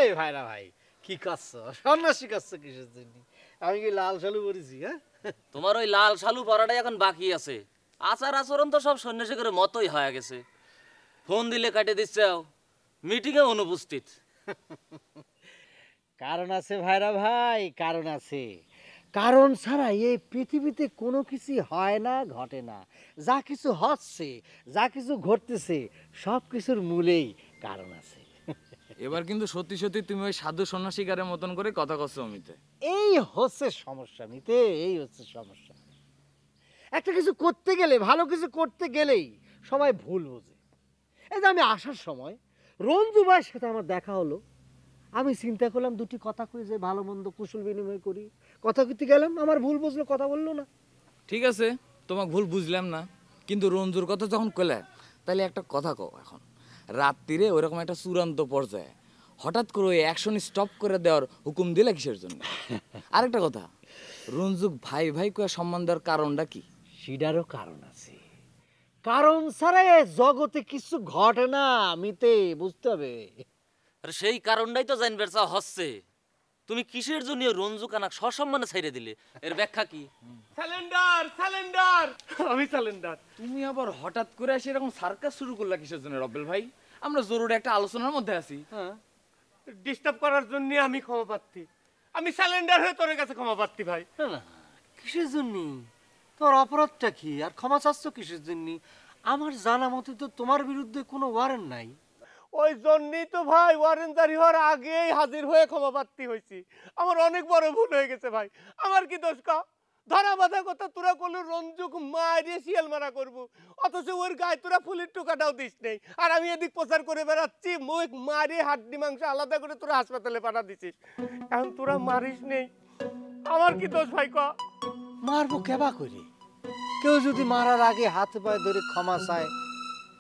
এই ভাইরা ভাই কি করছো সন্ন্যাসী করছো কিসের জন্য আমি কি লাল শালু পরেছি হ্যাঁ তোমার ওই লাল শালু পরাটাই এখন বাকি আছে আচার আচরণ তো সব সন্ন্যাসী করে মতোই হয়ে গেছে ফোন দিলে কাটে দিচ্ছে মিটিংয়ে অনুপস্থিত কারণ আছে ভাইরা ভাই কারণ আছে কারণ ছাড়া এই পৃথিবীতে কোনো কিছু হয় না ঘটে না যা কিছু হচ্ছে যা কিছু ঘটতেছে সব কিছুর মূলেই কারণ আছে এবার কিন্তু সত্যি সত্যি তুমি ওই সাধু সন্ন্যাসীকারের মতন করে কথা কচ্ছো অমিতে এই হচ্ছে সমস্যা মিতে এই হচ্ছে সমস্যা একটা কিছু করতে গেলে ভালো কিছু করতে গেলেই সবাই ভুল বোঝে এই যে আমি আসার সময় রঞ্জু ভাইয়ের সাথে আমার দেখা হলো আমি চিন্তা করলাম দুটি কথা কই যে ভালো মন্দ কুশল বিনিময় করি কথা কইতে গেলাম আমার ভুল বুঝলো কথা বললো না ঠিক আছে তোমাকে ভুল বুঝলাম না কিন্তু রঞ্জুর কথা যখন কলে তাহলে একটা কথা কও এখন রাত্রিরে ওইরকম একটা চূড়ান্ত পর্যায়ে হঠাৎ করে ওই অ্যাকশন স্টপ করে দেওয়ার হুকুম দিলে কিসের জন্য আরেকটা কথা রঞ্জুক ভাই ভাই কয়ে সম্মান দেওয়ার কারণটা কি সেটারও কারণ আছে কারণ ছাড়া এ জগতে কিছু ঘটে না মিতে বুঝতে হবে আর সেই কারণটাই তো জানবার চা হচ্ছে তুমি কিসের জন্য রঞ্জু কানাক সসম্মানে ছাইড়ে দিলে এর ব্যাখ্যা কি স্যালেন্ডার স্যালেন্ডার আমি স্যালেন্ডার তুমি আবার হঠাৎ করে এসে এরকম সার্কাস শুরু করলা কিসের জন্য রব্বেল ভাই আমরা জরুরি একটা আলোচনার মধ্যে আছি হ্যাঁ ডিস্টার্ব করার জন্য আমি ক্ষমা প্রার্থী আমি স্যালেন্ডার হয়ে তোর কাছে ক্ষমা প্রার্থী ভাই না কিসের জন্য তোর অপরাধটা কি আর ক্ষমা চাচ্ছ কিসের জন্য আমার জানা মতে তো তোমার বিরুদ্ধে কোনো ওয়ারেন্ট নাই ওই জন্যই তো ভাই ওয়ারেন্ট জারি হওয়ার আগেই হাজির হয়ে ক্ষমা প্রার্থী হয়েছি আমার অনেক বড় ভুল হয়ে গেছে ভাই আমার কি দোষ কা ধরা বাঁধা কথা তোরা করলো রঞ্জুক মারিয়ে শিয়াল মারা করবো অথচ ওর গায়ে তোরা ফুলের টোকাটাও দিস নেই আর আমি এদিক প্রচার করে বেড়াচ্ছি মুখ মারিয়ে হাড্ডি মাংস আলাদা করে তোরা হাসপাতালে পাঠা দিছিস এখন তোরা মারিস নেই আমার কি দোষ ভাই ক মারবো কেবা করে কেউ যদি মারার আগে হাত পায়ে ধরে ক্ষমা চায়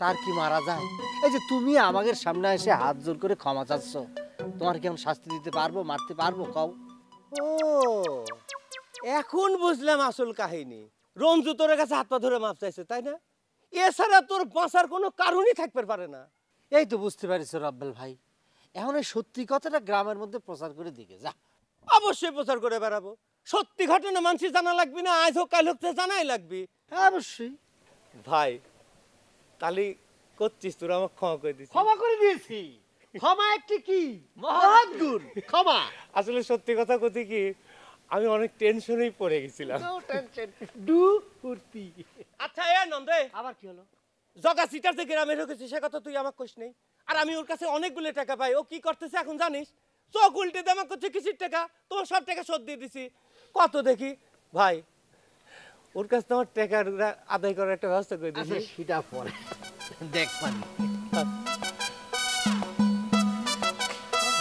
তার কি মারা যায় এই যে তুমি আমাদের সামনে এসে হাত জোর করে ক্ষমা চাচ্ছ তোমার কি আমি শাস্তি দিতে পারবো মারতে পারবো কও ও এখন বুঝলাম আসল কাহিনী রঞ্জু তোর কাছে হাত পা ধরে মাপ চাইছে তাই না এছাড়া তোর বাঁচার কোনো কারণই থাকতে পারে না এই তো বুঝতে পারিস রব্বেল ভাই এখন এই সত্যি কথাটা গ্রামের মধ্যে প্রচার করে দিকে যা অবশ্যই প্রচার করে বেড়াবো সত্যি ঘটনা মানুষের জানা লাগবে না আজ হোক কাল হোক তো জানাই লাগবে অবশ্যই ভাই তাহলে করছিস তোরা আমাকে ক্ষমা করে দিস ক্ষমা করে দিয়েছি ক্ষমা একটি কি মহৎ গুণ ক্ষমা আসলে সত্যি কথা কইতে কি আমি অনেক টেনশনেই পড়ে গেছিলাম নো টেনশন ডু ফুর্তি আচ্ছা এ নন্দে আবার কি হলো জগা সিটার থেকে গ্রামে ঢুকেছি সে কথা তুই আমাকে কইস নেই আর আমি ওর কাছে অনেকগুলো টাকা পাই ও কি করতেছে এখন জানিস চোখ উল্টে দেমা করছে কিসির টাকা তোমার সব টাকা শোধ দিয়ে দিছি কত দেখি ভাই ওর কাছে তোমার টাকা আদায় করার একটা ব্যবস্থা করে দিছি সেটা পরে দেখ পানি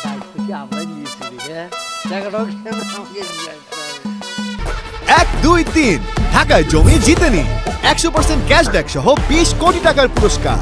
দায়িত্ব কি আমরাই নিয়েছি হ্যাঁ টাকাটাও আমাকে দিয়ে আসতে হবে 1, 2, 3 ঢাকায় জমি জিতে নিন 100% ক্যাশব্যাক সহ 20 কোটি টাকার পুরস্কার।